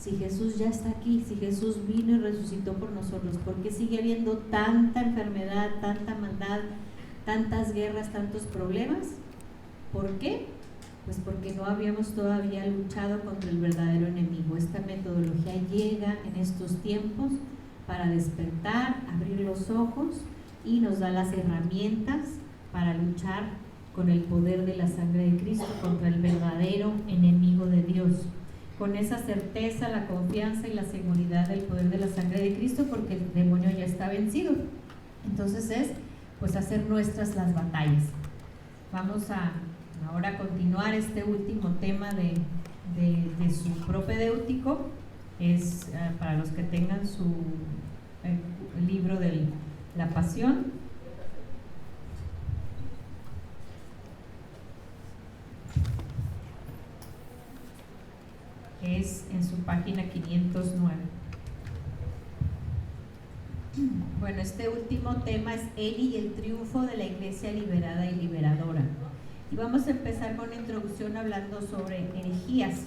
Si Jesús ya está aquí, si Jesús vino y resucitó por nosotros, ¿por qué sigue habiendo tanta enfermedad, tanta maldad, tantas guerras, tantos problemas? ¿Por qué? Pues porque no habíamos todavía luchado contra el verdadero enemigo. Esta metodología llega en estos tiempos para despertar, abrir los ojos y nos da las herramientas para luchar con el poder de la sangre de Cristo contra el verdadero enemigo de Dios. Con esa certeza, la confianza y la seguridad del poder de la sangre de Cristo, porque el demonio ya está vencido. Entonces es pues hacer nuestras las batallas. Vamos a ahora continuar este último tema de su propedéutico. Es para los que tengan su libro de la Pasión. Es en su página 509. Bueno, este último tema es Eli y el triunfo de la iglesia liberada y liberadora. Y vamos a empezar con una introducción hablando sobre herejías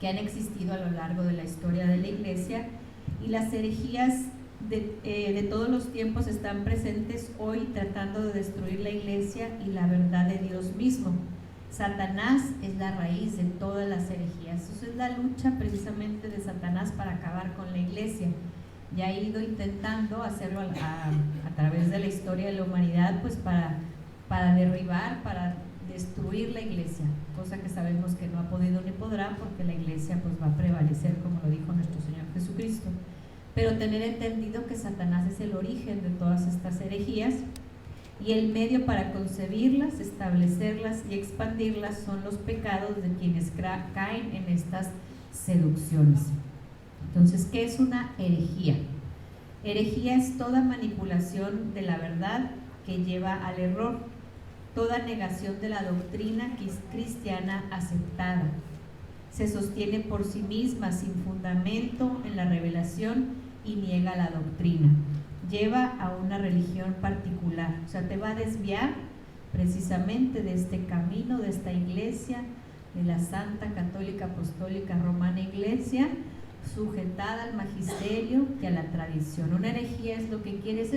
que han existido a lo largo de la historia de la iglesia, y las herejías de todos los tiempos están presentes hoy tratando de destruir la iglesia y la verdad de Dios mismo. Satanás es la raíz de todas las herejías. Eso es la lucha precisamente de Satanás para acabar con la iglesia. Ya ha ido intentando hacerlo a través de la historia de la humanidad, pues para derribar, para destruir la iglesia, cosa que sabemos que no ha podido ni podrá, porque la iglesia pues va a prevalecer, como lo dijo nuestro Señor Jesucristo. Pero tener entendido que Satanás es el origen de todas estas herejías, y el medio para concebirlas, establecerlas y expandirlas son los pecados de quienes caen en estas seducciones. Entonces, ¿qué es una herejía? Herejía es toda manipulación de la verdad que lleva al error, toda negación de la doctrina cristiana aceptada. Se sostiene por sí misma sin fundamento en la revelación y niega la doctrina. Lleva a una religión particular, o sea, te va a desviar precisamente de este camino, de esta iglesia, de la Santa Católica Apostólica Romana Iglesia, sujetada al magisterio y a la tradición. Una herejía es lo que quiere es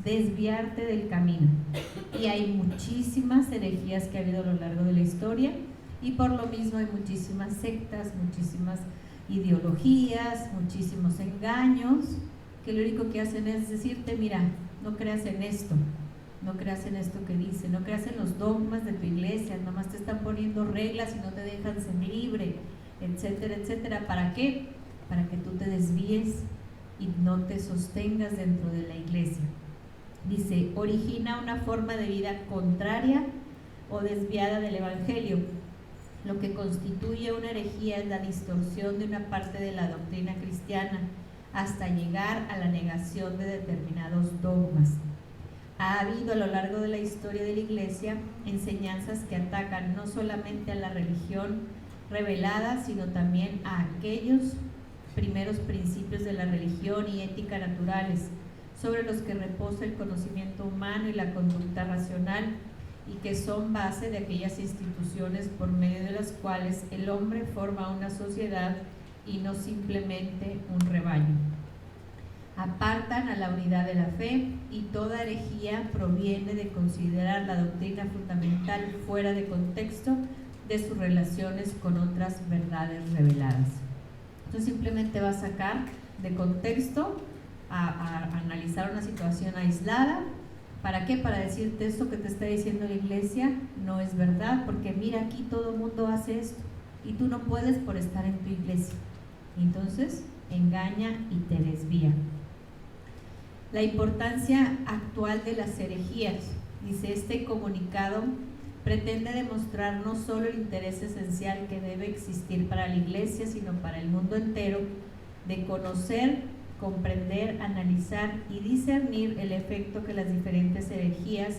desviarte del camino, y hay muchísimas herejías que ha habido a lo largo de la historia, y por lo mismo hay muchísimas sectas, muchísimas ideologías, muchísimos engaños, que lo único que hacen es decirte, mira, no creas en esto, no creas en esto que dice, no creas en los dogmas de tu iglesia, nomás te están poniendo reglas y no te dejan ser libre, etcétera, etcétera. ¿Para qué? Para que tú te desvíes y no te sostengas dentro de la iglesia. Dice, origina una forma de vida contraria o desviada del evangelio. Lo que constituye una herejía es la distorsión de una parte de la doctrina cristiana, hasta llegar a la negación de determinados dogmas. Ha habido a lo largo de la historia de la iglesia enseñanzas que atacan no solamente a la religión revelada, sino también a aquellos primeros principios de la religión y ética naturales, sobre los que reposa el conocimiento humano y la conducta racional, y que son base de aquellas instituciones por medio de las cuales el hombre forma una sociedad y no simplemente un rebaño. Apartan a la unidad de la fe, y toda herejía proviene de considerar la doctrina fundamental fuera de contexto de sus relaciones con otras verdades reveladas. Entonces simplemente va a sacar de contexto, a analizar una situación aislada. ¿Para qué? Para decirte esto que te está diciendo la iglesia no es verdad, porque mira, aquí todo el mundo hace esto y tú no puedes por estar en tu iglesia. Entonces engaña y te desvía. La importancia actual de las herejías. Dice, este comunicado pretende demostrar no solo el interés esencial que debe existir para la iglesia, sino para el mundo entero, de conocer, comprender, analizar y discernir el efecto que las diferentes herejías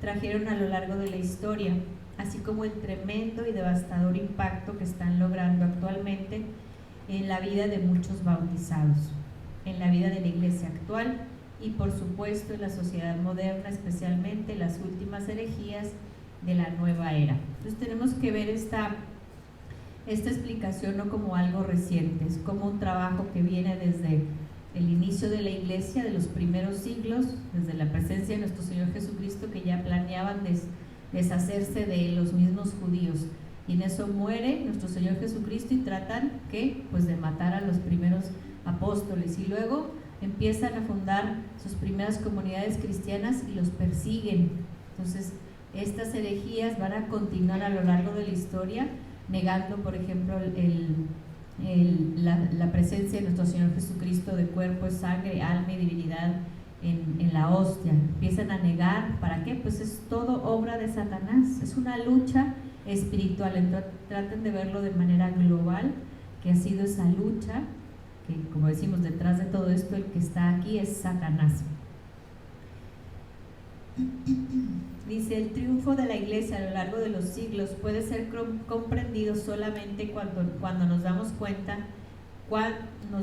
trajeron a lo largo de la historia, así como el tremendo y devastador impacto que están logrando actualmente en la vida de muchos bautizados, en la vida de la iglesia actual y por supuesto en la sociedad moderna, especialmente las últimas herejías de la nueva era. Entonces tenemos que ver esta esta explicación no como algo reciente, es como un trabajo que viene desde el inicio de la iglesia, de los primeros siglos, desde la presencia de nuestro Señor Jesucristo, que ya planeaban deshacerse de los mismos judíos. Y en eso muere nuestro Señor Jesucristo y tratan pues de matar a los primeros apóstoles, y luego empiezan a fundar sus primeras comunidades cristianas y los persiguen. Entonces estas herejías van a continuar a lo largo de la historia, negando, por ejemplo, la presencia de nuestro Señor Jesucristo de cuerpo, sangre, alma y divinidad en la hostia. Empiezan a negar. ¿Para qué? Pues es todo obra de Satanás, es una lucha espiritual. Entonces, traten de verlo de manera global, que ha sido esa lucha, que como decimos, detrás de todo esto el que está aquí es Satanás. Dice, el triunfo de la iglesia a lo largo de los siglos puede ser comprendido solamente cuando nos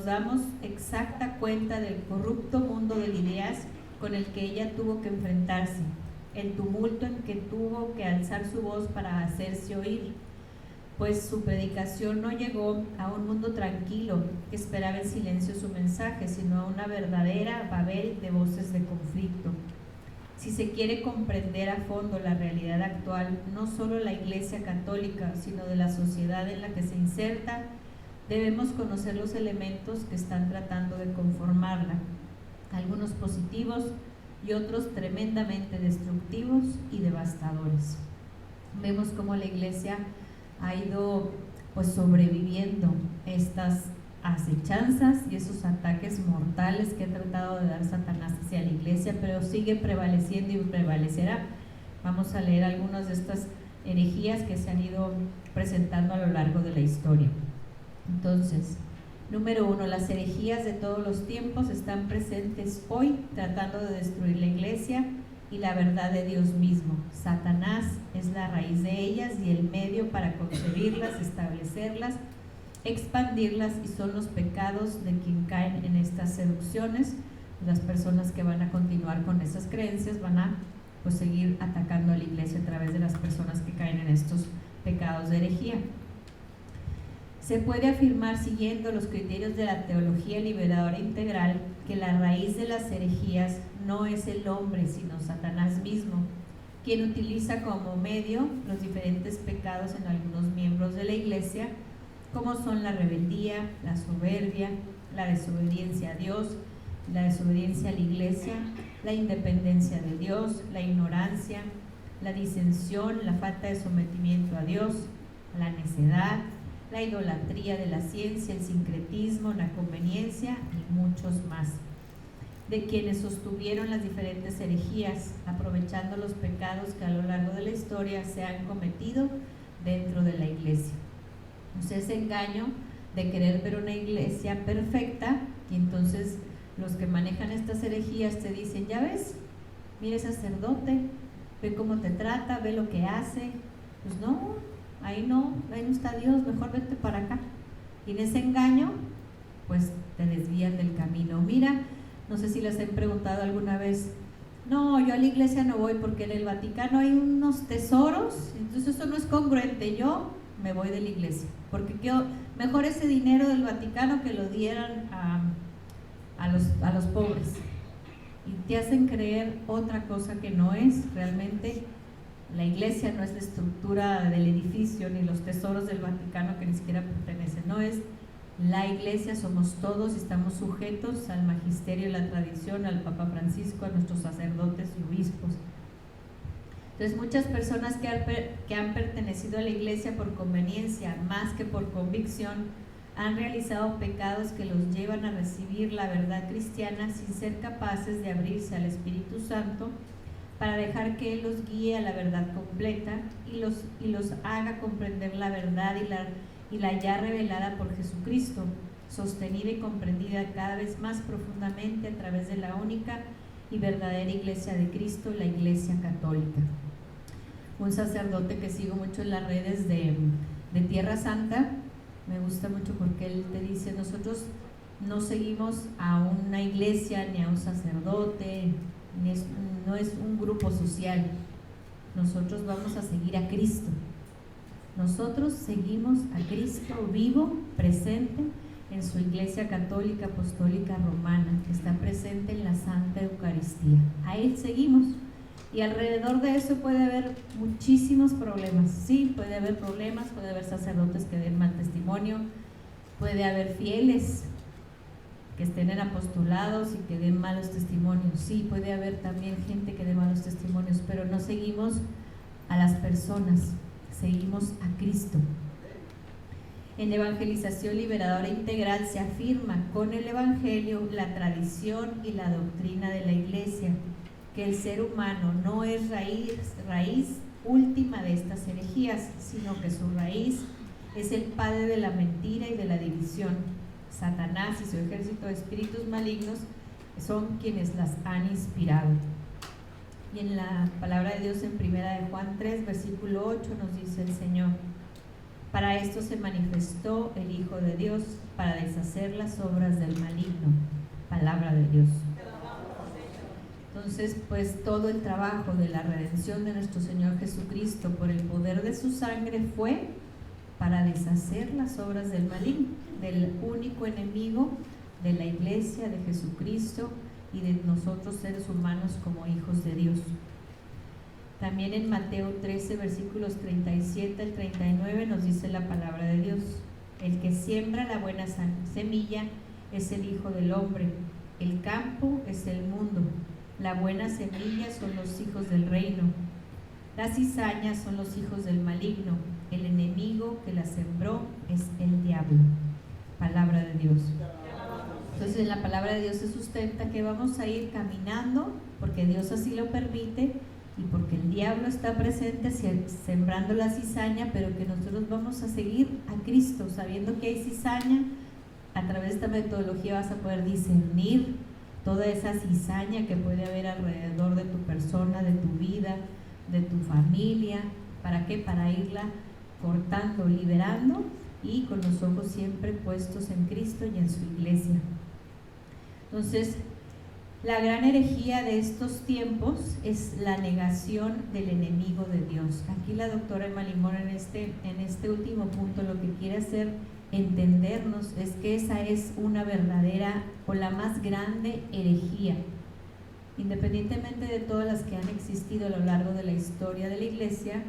damos exacta cuenta del corrupto mundo de ideas con el que ella tuvo que enfrentarse, el tumulto en que tuvo que alzar su voz para hacerse oír, pues su predicación no llegó a un mundo tranquilo que esperaba en silencio su mensaje, sino a una verdadera Babel de voces de conflicto. Si se quiere comprender a fondo la realidad actual, no solo la Iglesia católica, sino de la sociedad en la que se inserta, debemos conocer los elementos que están tratando de conformarla, algunos positivos y otros tremendamente destructivos y devastadores. Vemos cómo la Iglesia ha ido pues sobreviviendo estas acechanzas y esos ataques mortales que ha tratado de dar Satanás hacia la iglesia, pero sigue prevaleciendo y prevalecerá. Vamos a leer algunas de estas herejías que se han ido presentando a lo largo de la historia. Entonces, número 1, las herejías de todos los tiempos están presentes hoy tratando de destruir la iglesia y la verdad de Dios mismo. Satanás es la raíz de ellas y el medio para concebirlas, establecerlas, expandirlas, y son los pecados de quien caen en estas seducciones. Las personas que van a continuar con esas creencias van a pues seguir atacando a la iglesia a través de las personas que caen en estos pecados de herejía. Se puede afirmar, siguiendo los criterios de la teología liberadora integral, que la raíz de las herejías no es el hombre, sino Satanás mismo, quien utiliza como medio los diferentes pecados en algunos miembros de la iglesia, como son la rebeldía, la soberbia, la desobediencia a Dios, la desobediencia a la iglesia, la independencia de Dios, la ignorancia, la disensión, la falta de sometimiento a Dios, la necedad, la idolatría de la ciencia, el sincretismo, la conveniencia y muchos más, de quienes sostuvieron las diferentes herejías, aprovechando los pecados que a lo largo de la historia se han cometido dentro de la iglesia. Ese engaño de querer ver una iglesia perfecta, y entonces los que manejan estas herejías te dicen, ya ves, mire sacerdote, ve cómo te trata, ve lo que hace. Pues no, ahí no está Dios, mejor vete para acá. Y en ese engaño pues te desvían del camino. Mira, no sé si les he preguntado alguna vez, no, yo a la iglesia no voy porque en el Vaticano hay unos tesoros, entonces eso no es congruente, yo me voy de la iglesia, porque mejor ese dinero del Vaticano que lo dieran a los pobres, y te hacen creer otra cosa que no es. Realmente la iglesia no es la estructura del edificio ni los tesoros del Vaticano que ni siquiera pertenecen, no es la iglesia, somos todos y estamos sujetos al magisterio y la tradición, al Papa Francisco, a nuestros sacerdotes y obispos. Entonces muchas personas que han pertenecido a la iglesia por conveniencia más que por convicción han realizado pecados que los llevan a recibir la verdad cristiana sin ser capaces de abrirse al Espíritu Santo para dejar que Él los guíe a la verdad completa y los haga comprender la verdad y la ya revelada por Jesucristo, sostenida y comprendida cada vez más profundamente a través de la única y verdadera iglesia de Cristo, la Iglesia Católica. Un sacerdote que sigo mucho en las redes de Tierra Santa, me gusta mucho porque él te dice, nosotros no seguimos a una iglesia ni a un sacerdote, no es un grupo social, nosotros vamos a seguir a Cristo. Nosotros seguimos a Cristo vivo, presente en su Iglesia Católica Apostólica Romana, que está presente en la Santa Eucaristía. A Él seguimos. Y alrededor de eso puede haber muchísimos problemas. Sí, puede haber problemas, puede haber sacerdotes que den mal testimonio, puede haber fieles que estén en apostolados y que den malos testimonios. Sí, puede haber también gente que dé malos testimonios, pero no seguimos a las personas, seguimos a Cristo. En Evangelización Liberadora Integral se afirma con el Evangelio la tradición y la doctrina de la Iglesia, que el ser humano no es raíz última de estas herejías, sino que su raíz es el padre de la mentira y de la división. Satanás y su ejército de espíritus malignos son quienes las han inspirado. Y en la palabra de Dios en 1 de Juan 3, versículo 8 nos dice el Señor: para esto se manifestó el Hijo de Dios, para deshacer las obras del maligno. Palabra de Dios. Entonces, pues todo el trabajo de la redención de nuestro Señor Jesucristo por el poder de su sangre fue para deshacer las obras del maligno, del único enemigo de la Iglesia, de Jesucristo y de nosotros seres humanos como hijos de Dios. También en Mateo 13, versículos 37 al 39 nos dice la palabra de Dios: el que siembra la buena semilla es el Hijo del Hombre, el campo es el mundo, la buena semilla son los hijos del reino, las cizañas son los hijos del maligno, el enemigo que la sembró es el diablo. Palabra de Dios. Entonces en la palabra de Dios se sustenta que vamos a ir caminando porque Dios así lo permite y porque el diablo está presente sembrando la cizaña, pero que nosotros vamos a seguir a Cristo sabiendo que hay cizaña. A través de esta metodología vas a poder discernir toda esa cizaña que puede haber alrededor de tu persona, de tu vida, de tu familia. ¿Para qué? Para irla cortando, liberando, y con los ojos siempre puestos en Cristo y en su Iglesia. Entonces, la gran herejía de estos tiempos es la negación del enemigo de Dios. Aquí la doctora Emma Limón en este último punto lo que quiere hacer entendernos es que esa es una verdadera o la más grande herejía. Independientemente de todas las que han existido a lo largo de la historia de la Iglesia,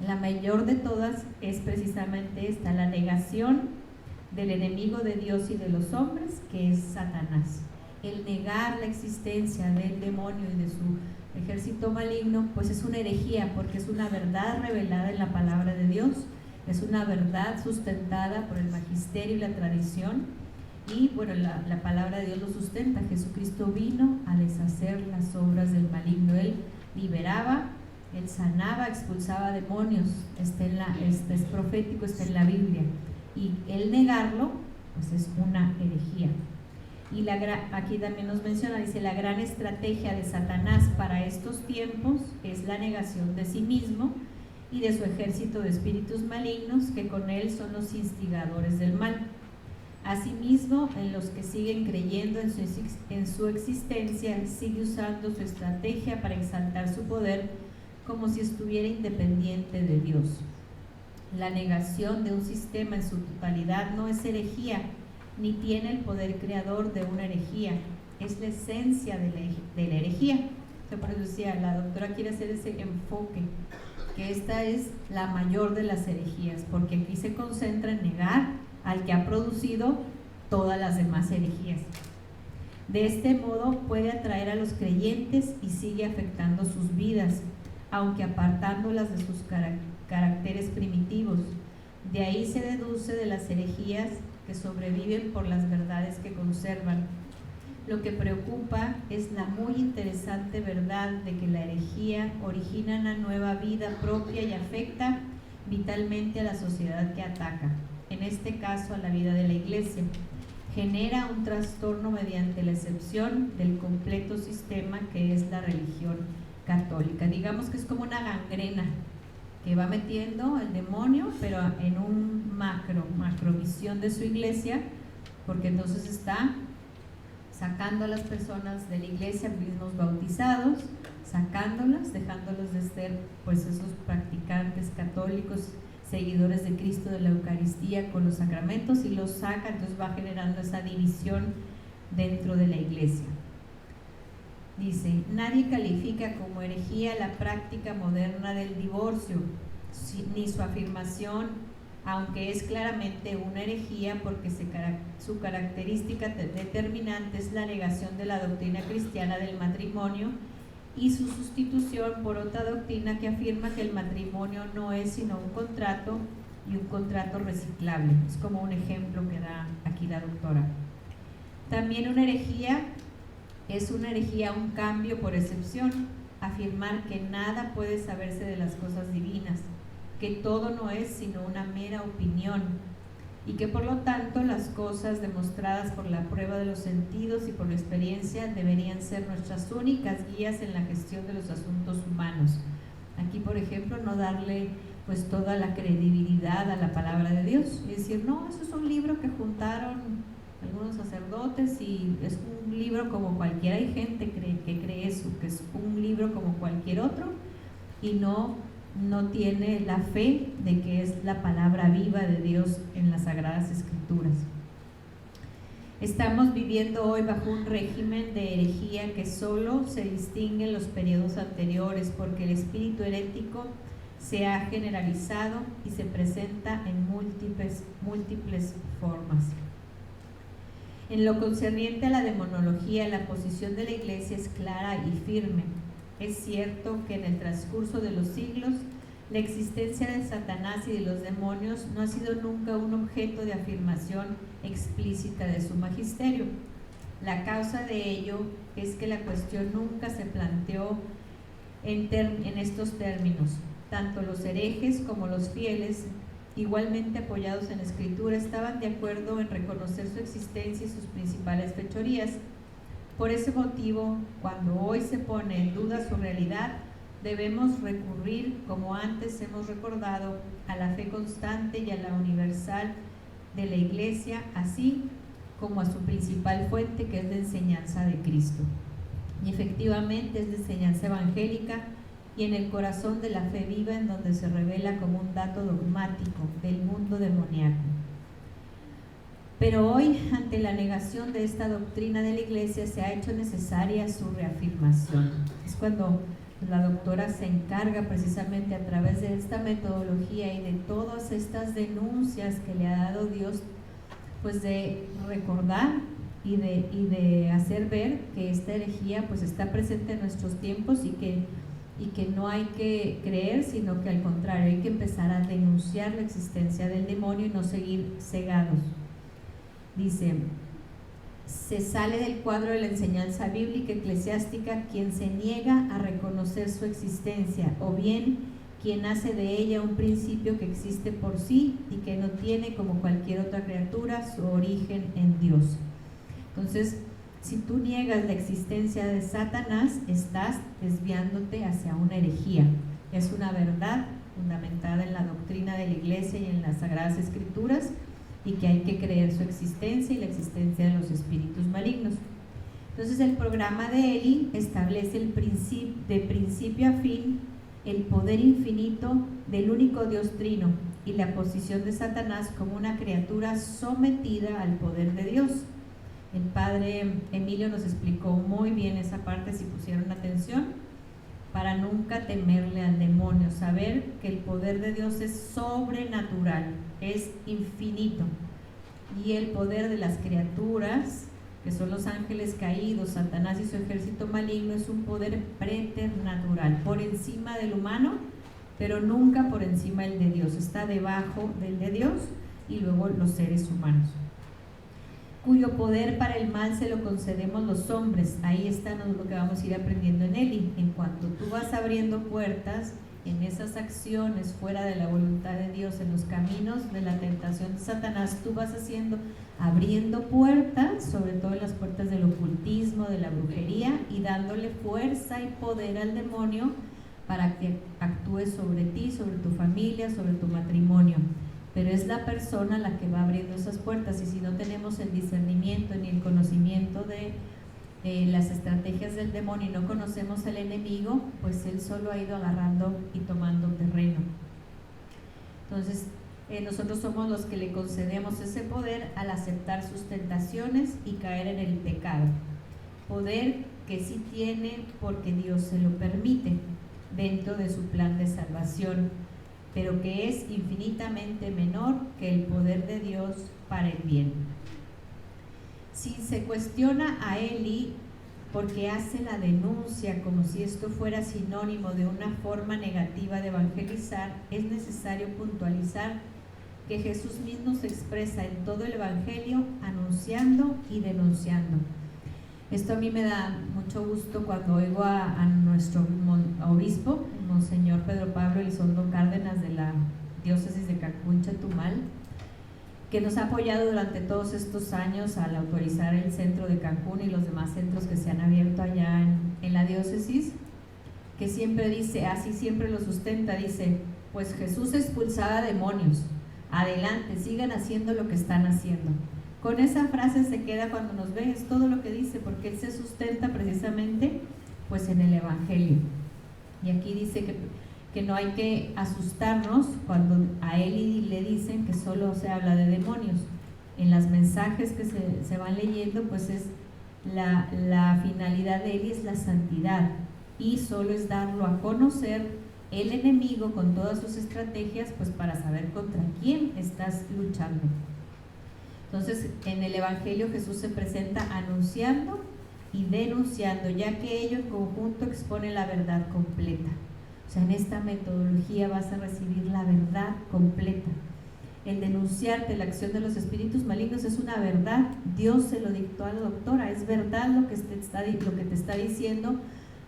la mayor de todas es precisamente esta, la negación del enemigo de Dios y de los hombres, que es Satanás. El negar la existencia del demonio y de su ejército maligno, pues es una herejía, porque es una verdad revelada en la palabra de Dios, es una verdad sustentada por el magisterio y la tradición, y bueno, la palabra de Dios lo sustenta. Jesucristo vino a deshacer las obras del maligno. Él liberaba, Él sanaba, expulsaba demonios. Es profético, está en la Biblia, y el negarlo pues es una herejía. Y aquí también nos menciona, dice: la gran estrategia de Satanás para estos tiempos es la negación de sí mismo y de su ejército de espíritus malignos, que con él son los instigadores del mal. Asimismo, en los que siguen creyendo en su existencia, sigue usando su estrategia para exaltar su poder como si estuviera independiente de Dios. La negación de un sistema en su totalidad no es herejía, ni tiene el poder creador de una herejía, es la esencia de la herejía. Por eso decía, la doctora quiere hacer ese enfoque, que esta es la mayor de las herejías, porque aquí se concentra en negar al que ha producido todas las demás herejías. De este modo puede atraer a los creyentes y sigue afectando sus vidas, aunque apartándolas de sus caracteres primitivos. De ahí se deduce de las herejías que sobreviven por las verdades que conservan. Lo que preocupa es la muy interesante verdad de que la herejía origina una nueva vida propia y afecta vitalmente a la sociedad que ataca, en este caso a la vida de la Iglesia. Genera un trastorno mediante la excepción del completo sistema que es la religión católica. Digamos que es como una gangrena que va metiendo el demonio, pero en un macrovisión de su iglesia, porque entonces está sacando a las personas de la iglesia, mismos bautizados, sacándolas, dejándolos de ser pues esos practicantes católicos, seguidores de Cristo de la Eucaristía con los sacramentos y los saca, entonces va generando esa división dentro de la iglesia. Dice, nadie califica como herejía la práctica moderna del divorcio, ni su afirmación, aunque es claramente una herejía porque su característica determinante es la negación de la doctrina cristiana del matrimonio y su sustitución por otra doctrina que afirma que el matrimonio no es sino un contrato y un contrato reciclable. Es como un ejemplo que da aquí la doctora. También una herejía es una herejía, un cambio por excepción, afirmar que nada puede saberse de las cosas divinas, que todo no es sino una mera opinión y que por lo tanto las cosas demostradas por la prueba de los sentidos y por la experiencia deberían ser nuestras únicas guías en la gestión de los asuntos humanos. Aquí, por ejemplo, no darle pues toda la credibilidad a la palabra de Dios y decir, no, eso es un libro que juntaron algunos sacerdotes y es un libro como cualquiera. Hay gente que cree eso, que es un libro como cualquier otro y no tiene la fe de que es la palabra viva de Dios en las Sagradas Escrituras. Estamos viviendo hoy bajo un régimen de herejía que solo se distingue en los periodos anteriores porque el espíritu herético se ha generalizado y se presenta en múltiples formas. En lo concerniente a la demonología, la posición de la Iglesia es clara y firme. Es cierto que en el transcurso de los siglos, la existencia de Satanás y de los demonios no ha sido nunca un objeto de afirmación explícita de su magisterio. La causa de ello es que la cuestión nunca se planteó en estos términos. Tanto los herejes como los fieles, igualmente apoyados en la Escritura, estaban de acuerdo en reconocer su existencia y sus principales fechorías. Por ese motivo, cuando hoy se pone en duda su realidad, debemos recurrir, como antes hemos recordado, a la fe constante y a la universal de la Iglesia, así como a su principal fuente, que es la enseñanza de Cristo. Y efectivamente es la enseñanza evangélica y en el corazón de la fe viva en donde se revela como un dato dogmático del mundo demoníaco. Pero hoy, ante la negación de esta doctrina de la Iglesia, se ha hecho necesaria su reafirmación. Es cuando la doctora se encarga precisamente a través de esta metodología y de todas estas denuncias que le ha dado Dios, pues de recordar y de hacer ver que esta herejía pues está presente en nuestros tiempos y que no hay que creer, sino que al contrario hay que empezar a denunciar la existencia del demonio y no seguir cegados. Dice, se sale del cuadro de la enseñanza bíblica eclesiástica quien se niega a reconocer su existencia, o bien quien hace de ella un principio que existe por sí y que no tiene, como cualquier otra criatura, su origen en Dios. Entonces, si tú niegas la existencia de Satanás, estás desviándote hacia una herejía. Es una verdad fundamentada en la doctrina de la Iglesia y en las Sagradas Escrituras, y que hay que creer su existencia y la existencia de los espíritus malignos. Entonces el programa de Eli establece de principio a fin el poder infinito del único Dios trino y la posición de Satanás como una criatura sometida al poder de Dios. El padre Emilio nos explicó muy bien esa parte, si pusieron atención, para nunca temerle al demonio, saber que el poder de Dios es sobrenatural, es infinito, y el poder de las criaturas, que son los ángeles caídos, Satanás y su ejército maligno, es un poder preternatural, por encima del humano, pero nunca por encima del de Dios. Está debajo del de Dios y luego los seres humanos, cuyo poder para el mal se lo concedemos los hombres. Ahí está lo que vamos a ir aprendiendo en Eli. En cuanto tú vas abriendo puertas en esas acciones fuera de la voluntad de Dios, en los caminos de la tentación de Satanás, tú vas abriendo puertas, sobre todo en las puertas del ocultismo, de la brujería, y dándole fuerza y poder al demonio para que actúe sobre ti, sobre tu familia, sobre tu matrimonio. Pero es la persona la que va abriendo esas puertas, y si no tenemos el discernimiento ni el conocimiento de las estrategias del demonio y no conocemos al enemigo, pues él solo ha ido agarrando y tomando terreno. Entonces, nosotros somos los que le concedemos ese poder al aceptar sus tentaciones y caer en el pecado. Poder que sí tiene porque Dios se lo permite dentro de su plan de salvación, pero que es infinitamente menor que el poder de Dios para el bien. Si se cuestiona a Eli porque hace la denuncia como si esto fuera sinónimo de una forma negativa de evangelizar, es necesario puntualizar que Jesús mismo se expresa en todo el Evangelio anunciando y denunciando. Esto a mí me da mucho gusto cuando oigo a nuestro obispo, Monseñor Pedro Pablo Elizondo Cárdenas, de la diócesis de Cancún, Chetumal, que nos ha apoyado durante todos estos años al autorizar el centro de Cancún y los demás centros que se han abierto allá en la diócesis, que siempre dice, así siempre lo sustenta, dice, pues Jesús expulsaba demonios, adelante, sigan haciendo lo que están haciendo. Con esa frase se queda cuando nos ve, es todo lo que dice, porque él se sustenta precisamente pues en el Evangelio. Y aquí dice que no hay que asustarnos cuando a Eli le dicen que solo se habla de demonios. En los mensajes que se van leyendo, pues es la finalidad de Eli es la santidad, y solo es darlo a conocer el enemigo con todas sus estrategias, pues para saber contra quién estás luchando. Entonces, en el Evangelio Jesús se presenta anunciando y denunciando, ya que ello en conjunto expone la verdad completa. O sea, en esta metodología vas a recibir la verdad completa. El denunciarte la acción de los espíritus malignos es una verdad. Dios se lo dictó a la doctora. Es verdad lo que te está diciendo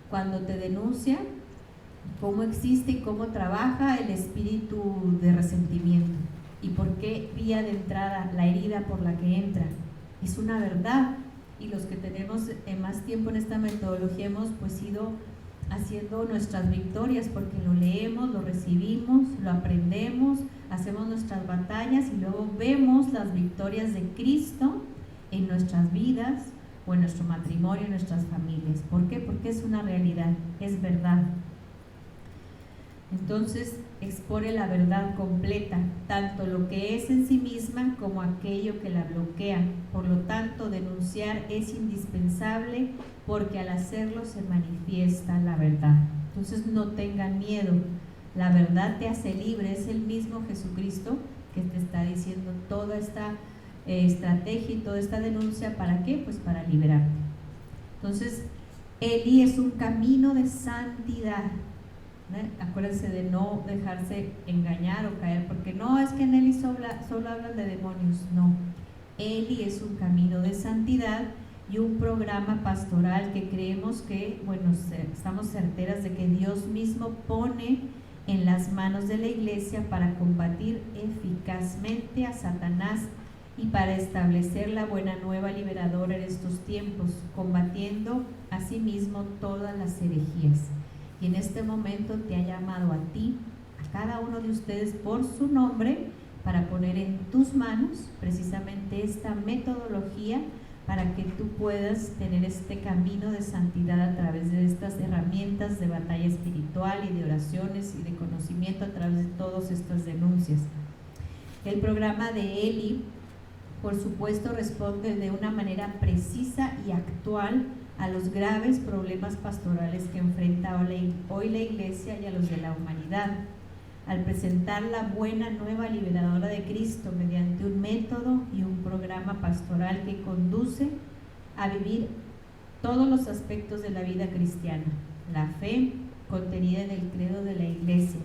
cuando te denuncia cómo existe y cómo trabaja el espíritu de resentimiento y por qué vía de entrada la herida por la que entra. Es una verdad, y los que tenemos más tiempo en esta metodología hemos pues ido haciendo nuestras victorias, porque lo leemos, lo recibimos, lo aprendemos, hacemos nuestras batallas y luego vemos las victorias de Cristo en nuestras vidas o en nuestro matrimonio, en nuestras familias. ¿Por qué? Porque es una realidad, es verdad. Entonces expone la verdad completa, tanto lo que es en sí misma como aquello que la bloquea. Por lo tanto, denunciar es indispensable, porque al hacerlo se manifiesta la verdad. Entonces no tengan miedo, la verdad te hace libre. Es el mismo Jesucristo que te está diciendo toda esta estrategia y toda esta denuncia. ¿Para qué? Pues para liberarte. Entonces, Eli es un camino de santidad. Acuérdense de no dejarse engañar o caer, porque no, es que en Eli solo hablan de demonios. No, Eli es un camino de santidad y un programa pastoral que creemos que, bueno, estamos certeras de que Dios mismo pone en las manos de la iglesia para combatir eficazmente a Satanás y para establecer la buena nueva liberadora en estos tiempos, combatiendo asimismo todas las herejías. Y en este momento te ha llamado a ti, a cada uno de ustedes por su nombre, para poner en tus manos precisamente esta metodología para que tú puedas tener este camino de santidad a través de estas herramientas de batalla espiritual y de oraciones y de conocimiento a través de todas estas denuncias. El programa de Eli, por supuesto, responde de una manera precisa y actual a los graves problemas pastorales que enfrenta hoy la iglesia y a los de la humanidad, al presentar la buena nueva liberadora de Cristo mediante un método y un programa pastoral que conduce a vivir todos los aspectos de la vida cristiana: la fe contenida en el credo de la iglesia,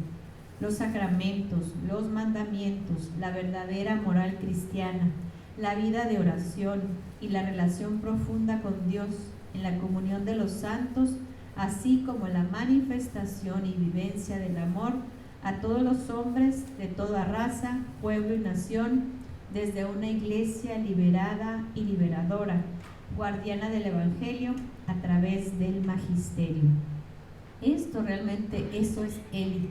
los sacramentos, los mandamientos, la verdadera moral cristiana, la vida de oración y la relación profunda con Dios en la comunión de los santos, así como la manifestación y vivencia del amor a todos los hombres de toda raza, pueblo y nación, desde una iglesia liberada y liberadora, guardiana del Evangelio a través del magisterio. Esto realmente, eso es Eli.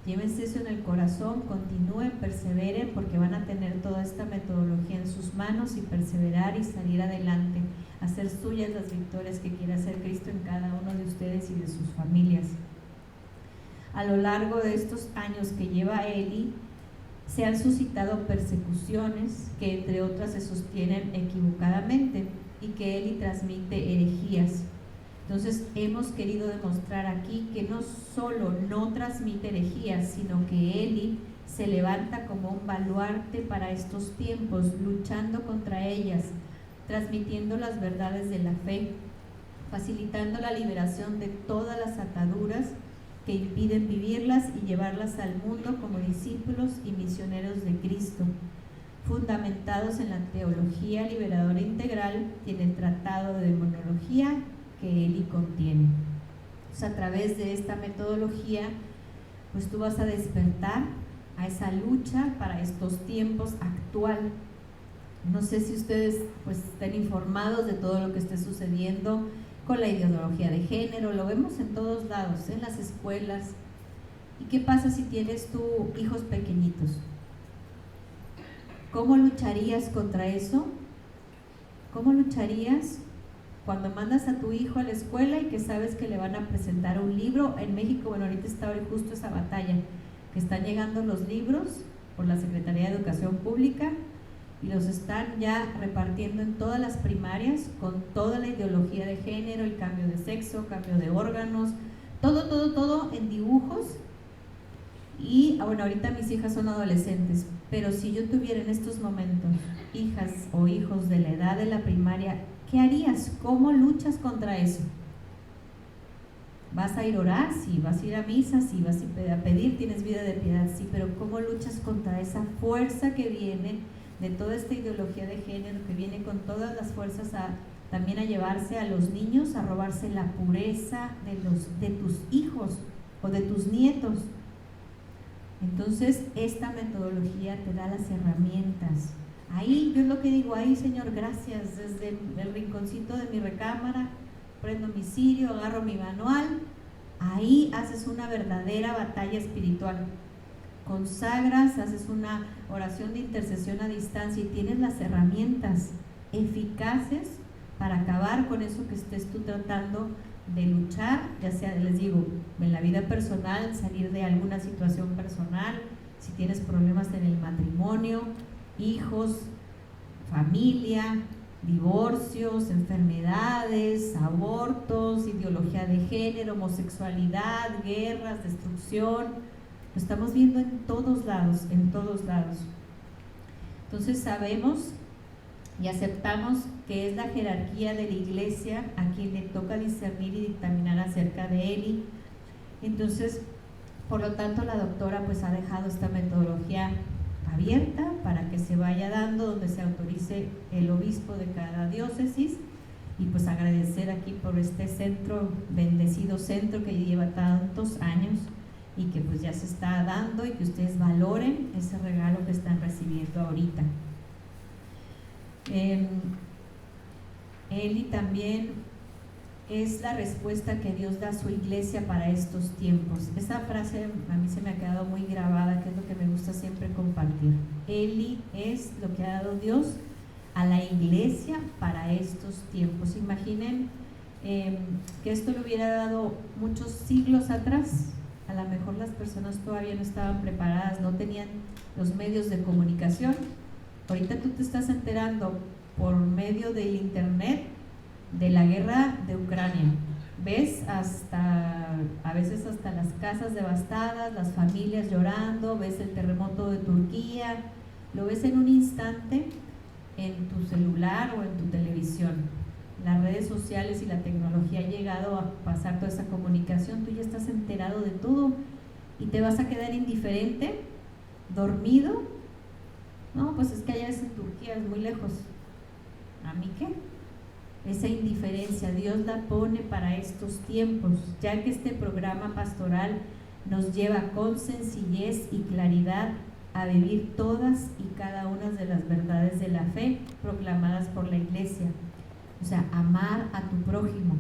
Llévense eso en el corazón, continúen, perseveren, porque van a tener toda esta metodología en sus manos y perseverar y salir adelante, hacer suyas las victorias que quiere hacer Cristo en cada uno de ustedes y de sus familias. A lo largo de estos años que lleva Eli, Se han suscitado persecuciones que entre otras se sostienen equivocadamente y que Eli transmite herejías. Entonces hemos querido demostrar aquí que no solo no transmite herejías, sino que Eli se levanta como un baluarte para estos tiempos, luchando contra ellas, transmitiendo las verdades de la fe, facilitando la liberación de todas las ataduras que impiden vivirlas y llevarlas al mundo como discípulos y misioneros de Cristo, fundamentados en la teología liberadora integral y en el tratado de demonología que Eli contiene. Pues a través de esta metodología, pues tú vas a despertar a esa lucha para estos tiempos actual. No sé si ustedes pues estén informados de todo lo que esté sucediendo con la ideología de género, lo vemos en todos lados, en las escuelas. ¿Y qué pasa si tienes tú hijos pequeñitos? ¿Cómo lucharías contra eso? ¿Cómo lucharías cuando mandas a tu hijo a la escuela y que sabes que le van a presentar un libro? En México, bueno, ahorita está justo esa batalla, que están llegando los libros por la Secretaría de Educación Pública y los están ya repartiendo en todas las primarias con toda la ideología de género, el cambio de sexo, cambio de órganos, todo en dibujos. Y bueno, ahorita mis hijas son adolescentes, pero si yo tuviera en estos momentos hijas o hijos de la edad de la primaria, ¿qué harías? ¿Cómo luchas contra eso? ¿Vas a ir a orar? Sí. ¿Vas a ir a misa? Sí. ¿Vas a pedir? ¿Tienes vida de piedad? Sí. Pero ¿cómo luchas contra esa fuerza que viene de toda esta ideología de género, que viene con todas las fuerzas también a llevarse a los niños, a robarse la pureza de tus hijos o de tus nietos? Entonces esta metodología te da las herramientas. Ahí yo es lo que digo, ahí Señor, gracias, desde el rinconcito de mi recámara prendo mi cirio, agarro mi manual, ahí haces una verdadera batalla espiritual, consagras, haces una oración de intercesión a distancia y tienes las herramientas eficaces para acabar con eso que estés tú tratando de luchar, ya sea, les digo, en la vida personal, salir de alguna situación personal, si tienes problemas en el matrimonio, hijos, familia, divorcios, enfermedades, abortos, ideología de género, homosexualidad, guerras, destrucción. Lo estamos viendo en todos lados, en todos lados. Entonces sabemos y aceptamos que es la jerarquía de la iglesia a quien le toca discernir y dictaminar acerca de Eli. Entonces, por lo tanto, la doctora pues ha dejado esta metodología abierta para que se vaya dando donde se autorice el obispo de cada diócesis, y pues agradecer aquí por este centro, bendecido centro que lleva tantos años y que pues ya se está dando, y que ustedes valoren ese regalo que están recibiendo ahorita. Eli también es la respuesta que Dios da a su iglesia para estos tiempos. Esa frase a mí se me ha quedado muy grabada, que es lo que me gusta siempre compartir. Eli es lo que ha dado Dios a la iglesia para estos tiempos. Imaginen que esto lo hubiera dado muchos siglos atrás. A lo mejor las personas todavía no estaban preparadas, no tenían los medios de comunicación. Ahorita tú te estás enterando por medio del internet de la guerra de Ucrania. Ves a veces hasta las casas devastadas, las familias llorando, ves el terremoto de Turquía, lo ves en un instante en tu celular o en tu televisión. Las redes sociales y la tecnología ha llegado a pasar toda esa comunicación, tú ya estás enterado de todo y te vas a quedar indiferente, dormido. No, pues es que allá es en Turquía, es muy lejos. ¿A mí qué? Esa indiferencia Dios la pone para estos tiempos, ya que este programa pastoral nos lleva con sencillez y claridad a vivir todas y cada una de las verdades de la fe proclamadas por la iglesia. O sea, amar a tu prójimo.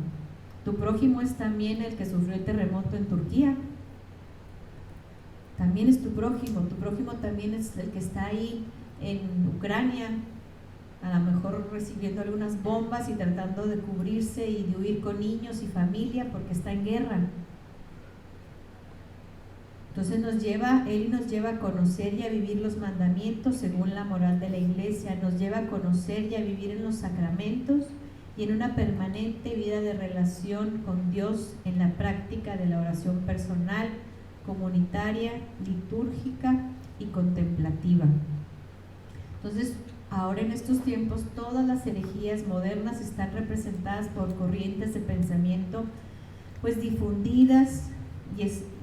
Tu prójimo es también el que sufrió el terremoto en Turquía. También es tu prójimo también es el que está ahí en Ucrania, a lo mejor recibiendo algunas bombas y tratando de cubrirse y de huir con niños y familia porque está en guerra. Entonces Él nos lleva a conocer y a vivir los mandamientos según la moral de la iglesia, nos lleva a conocer y a vivir en los sacramentos y en una permanente vida de relación con Dios en la práctica de la oración personal, comunitaria, litúrgica y contemplativa. Entonces, ahora en estos tiempos, todas las herejías modernas están representadas por corrientes de pensamiento pues difundidas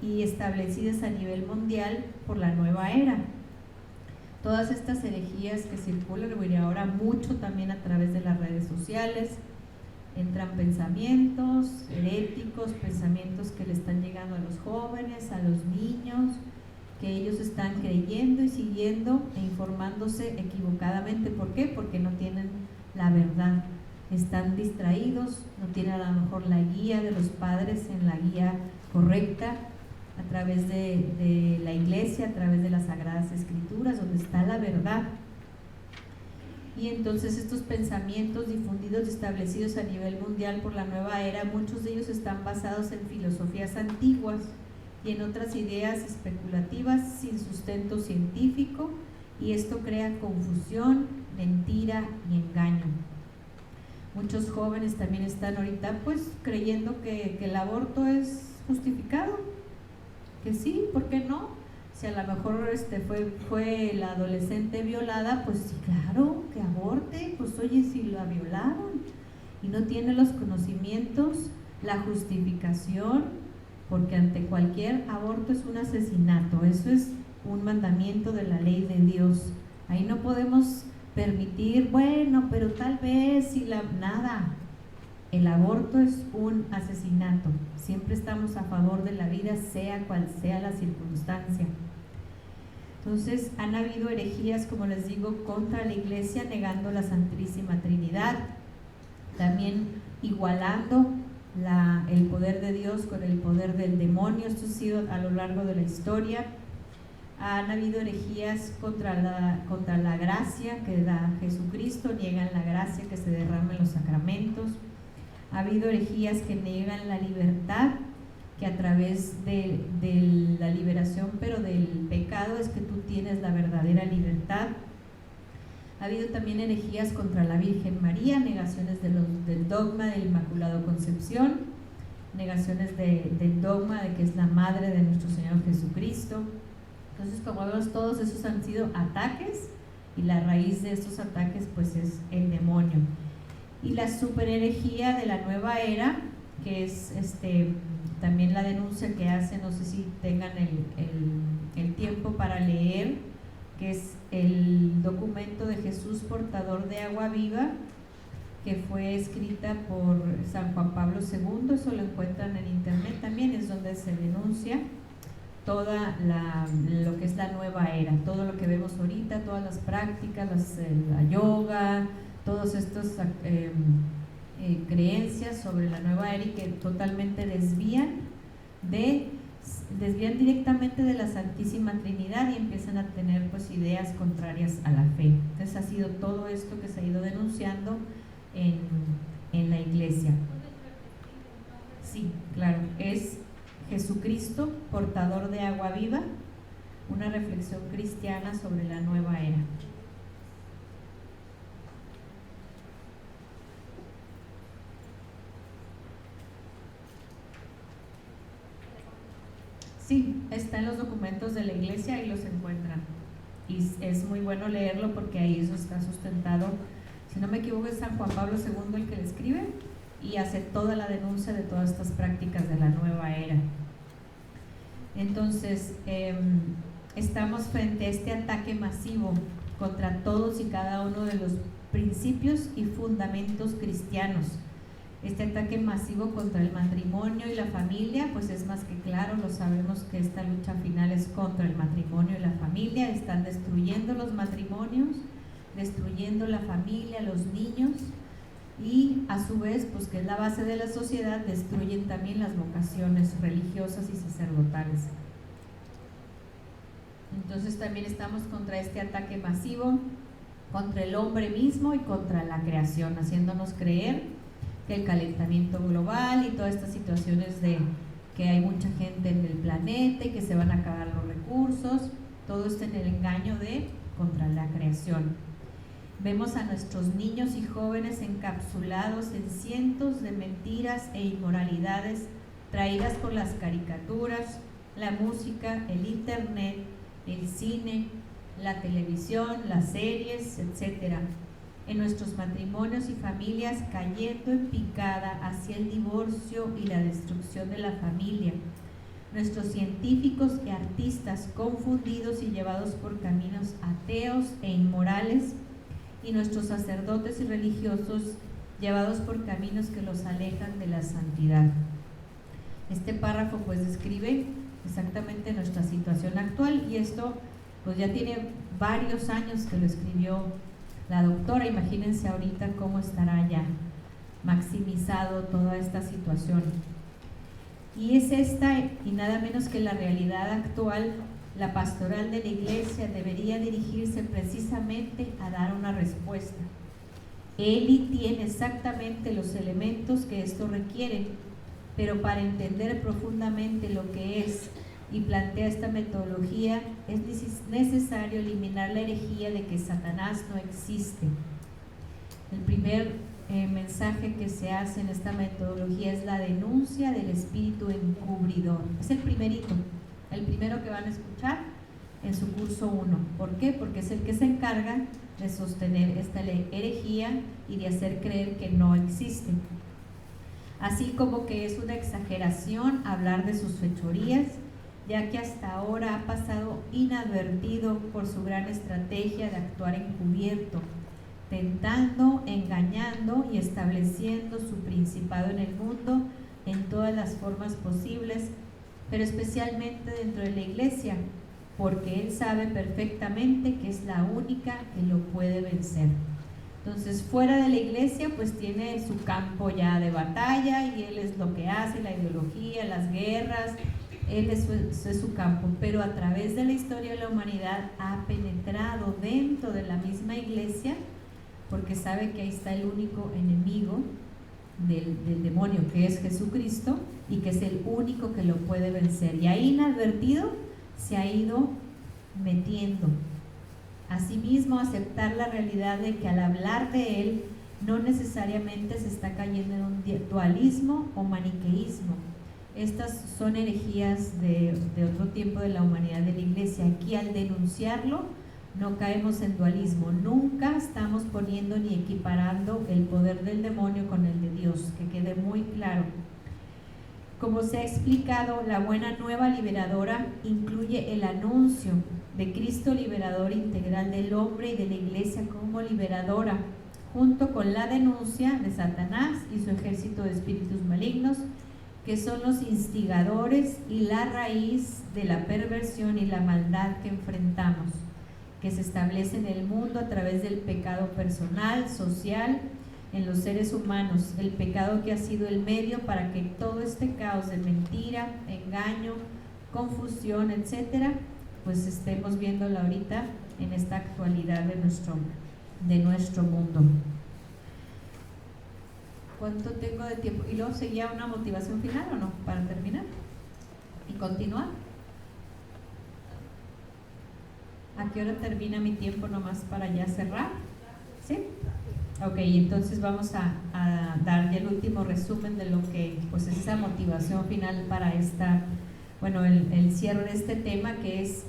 y establecidas a nivel mundial por la nueva era. Todas estas herejías que circulan ahora mucho también a través de las redes sociales, entran pensamientos heréticos, pensamientos que le están llegando a los jóvenes, a los niños, que ellos están creyendo y siguiendo e informándose equivocadamente. ¿Por qué? Porque no tienen la verdad, están distraídos, no tienen a lo mejor la guía de los padres en la guía correcta a través de la iglesia, a través de las Sagradas Escrituras, donde está la verdad. Y entonces estos pensamientos difundidos y establecidos a nivel mundial por la nueva era, muchos de ellos están basados en filosofías antiguas y en otras ideas especulativas sin sustento científico, y esto crea confusión, mentira y engaño. Muchos jóvenes también están ahorita pues creyendo que el aborto es justificado, que sí, ¿por qué no? Si a lo mejor fue la adolescente violada, pues sí, claro, que aborte, pues oye, si la violaron y no tiene los conocimientos, la justificación, porque ante cualquier aborto es un asesinato, eso es un mandamiento de la ley de Dios. Ahí no podemos permitir, bueno, pero tal vez si nada. El aborto es un asesinato. Siempre estamos a favor de la vida, sea cual sea la circunstancia. Entonces, han habido herejías, como les digo, contra la iglesia, negando la Santísima Trinidad, también igualando el poder de Dios con el poder del demonio. Esto ha sido a lo largo de la historia. Han habido herejías contra la gracia que da Jesucristo, niegan la gracia que se derrama en los sacramentos. Ha habido herejías que niegan la libertad, que a través de la liberación, pero del pecado, es que tú tienes la verdadera libertad. Ha habido también herejías contra la Virgen María, negaciones del dogma de la Inmaculada Concepción, negaciones del dogma de que es la madre de nuestro Señor Jesucristo. Entonces, como vemos, todos esos han sido ataques, y la raíz de estos ataques pues es el demonio. Y la superherejía de la nueva era, que es también la denuncia que hace, no sé si tengan el tiempo para leer, que es el documento de Jesús portador de agua viva, que fue escrita por San Juan Pablo II. Eso lo encuentran en internet también, es donde se denuncia toda lo que es la nueva era, todo lo que vemos ahorita, todas las prácticas, la yoga, todas estas creencias sobre la nueva era, y que totalmente desvían directamente de la Santísima Trinidad y empiezan a tener pues ideas contrarias a la fe. Entonces ha sido todo esto que se ha ido denunciando en la iglesia. Sí, claro, es Jesucristo, portador de agua viva, una reflexión cristiana sobre la nueva era. Sí, está en los documentos de la iglesia y los encuentran. Y es muy bueno leerlo porque ahí eso está sustentado. Si no me equivoco, es San Juan Pablo II el que le escribe y hace toda la denuncia de todas estas prácticas de la nueva era. Entonces, estamos frente a este ataque masivo contra todos y cada uno de los principios y fundamentos cristianos. Este ataque masivo contra el matrimonio y la familia, pues es más que claro, lo sabemos que esta lucha final es contra el matrimonio y la familia. Están destruyendo los matrimonios, destruyendo la familia, los niños, y a su vez, pues que es la base de la sociedad, destruyen también las vocaciones religiosas y sacerdotales. Entonces también estamos contra este ataque masivo, contra el hombre mismo y contra la creación, haciéndonos creer que el calentamiento global y todas estas situaciones que hay mucha gente en el planeta y que se van a acabar los recursos. Todo esto en el engaño de contra la creación. Vemos a nuestros niños y jóvenes encapsulados en cientos de mentiras e inmoralidades traídas por las caricaturas, la música, el internet, el cine, la televisión, las series, etc. En nuestros matrimonios y familias cayendo en picada hacia el divorcio y la destrucción de la familia. Nuestros científicos y artistas confundidos y llevados por caminos ateos e inmorales, y nuestros sacerdotes y religiosos llevados por caminos que los alejan de la santidad. Este párrafo pues describe exactamente nuestra situación actual, y esto pues ya tiene varios años que lo escribió la doctora. Imagínense ahorita cómo estará ya maximizado toda esta situación. Y es esta y nada menos que la realidad actual. La pastoral de la iglesia debería dirigirse precisamente a dar una respuesta. Eli tiene exactamente los elementos que esto requiere, pero para entender profundamente lo que es y plantea esta metodología, es necesario eliminar la herejía de que Satanás no existe. El primer mensaje que se hace en esta metodología es la denuncia del espíritu encubridor. Es el primerito, el primero que van a escuchar en su curso 1. ¿Por qué? Porque es el que se encarga de sostener esta herejía y de hacer creer que no existe. Así como que es una exageración hablar de sus fechorías, ya que hasta ahora ha pasado inadvertido por su gran estrategia de actuar encubierto, tentando, engañando y estableciendo su principado en el mundo en todas las formas posibles, pero especialmente dentro de la iglesia, porque él sabe perfectamente que es la única que lo puede vencer. Entonces, fuera de la iglesia, pues tiene su campo ya de batalla, y él es lo que hace, la ideología, las guerras, él es su campo, pero a través de la historia de la humanidad ha penetrado dentro de la misma iglesia, porque sabe que ahí está el único enemigo del demonio, que es Jesucristo, y que es el único que lo puede vencer. Y ahí inadvertido se ha ido metiendo. Asimismo, aceptar la realidad de que al hablar de él no necesariamente se está cayendo en un dualismo o maniqueísmo. Estas son herejías de otro tiempo de la humanidad de la iglesia. Aquí, al denunciarlo, no caemos en dualismo. Nunca estamos poniendo ni equiparando el poder del demonio con el de Dios, que quede muy claro. Como se ha explicado, la buena nueva liberadora incluye el anuncio de Cristo liberador integral del hombre y de la iglesia como liberadora, junto con la denuncia de Satanás y su ejército de espíritus malignos, que son los instigadores y la raíz de la perversión y la maldad que enfrentamos, que se establece en el mundo a través del pecado personal, social, en los seres humanos, el pecado que ha sido el medio para que todo este caos de mentira, engaño, confusión, etcétera, pues estemos viéndolo ahorita en esta actualidad de nuestro mundo. ¿Cuánto tengo de tiempo? Y luego seguía una motivación final, ¿o no? Para terminar y continuar. ¿A qué hora termina mi tiempo nomás para ya cerrar? ¿Sí? Ok, entonces vamos a dar ya el último resumen de lo que pues es esa motivación final para el cierre de este tema, que es,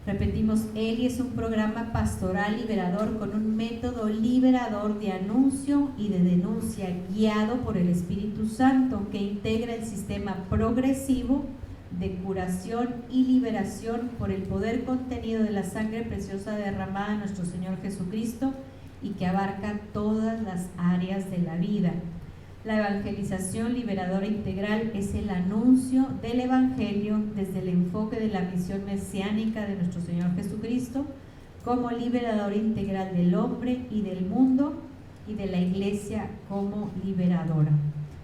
repetimos, Eli es un programa pastoral liberador con un método liberador de anuncio y de denuncia guiado por el Espíritu Santo, que integra el sistema progresivo de curación y liberación por el poder contenido de la sangre preciosa derramada de nuestro Señor Jesucristo, y que abarca todas las áreas de la vida. La evangelización liberadora integral es el anuncio del Evangelio desde el enfoque de la misión mesiánica de nuestro Señor Jesucristo como liberador integral del hombre y del mundo, y de la iglesia como liberadora.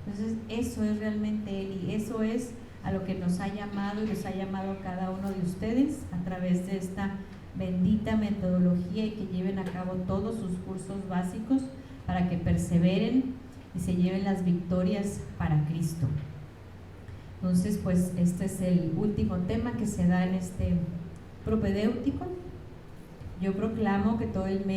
Entonces, eso es realmente él, y eso es a lo que nos ha llamado y nos ha llamado a cada uno de ustedes a través de esta bendita metodología, y que lleven a cabo todos sus cursos básicos para que perseveren y se lleven las victorias para Cristo. Entonces, pues este es el último tema que se da en este propedéutico. Yo proclamo que todo el mérito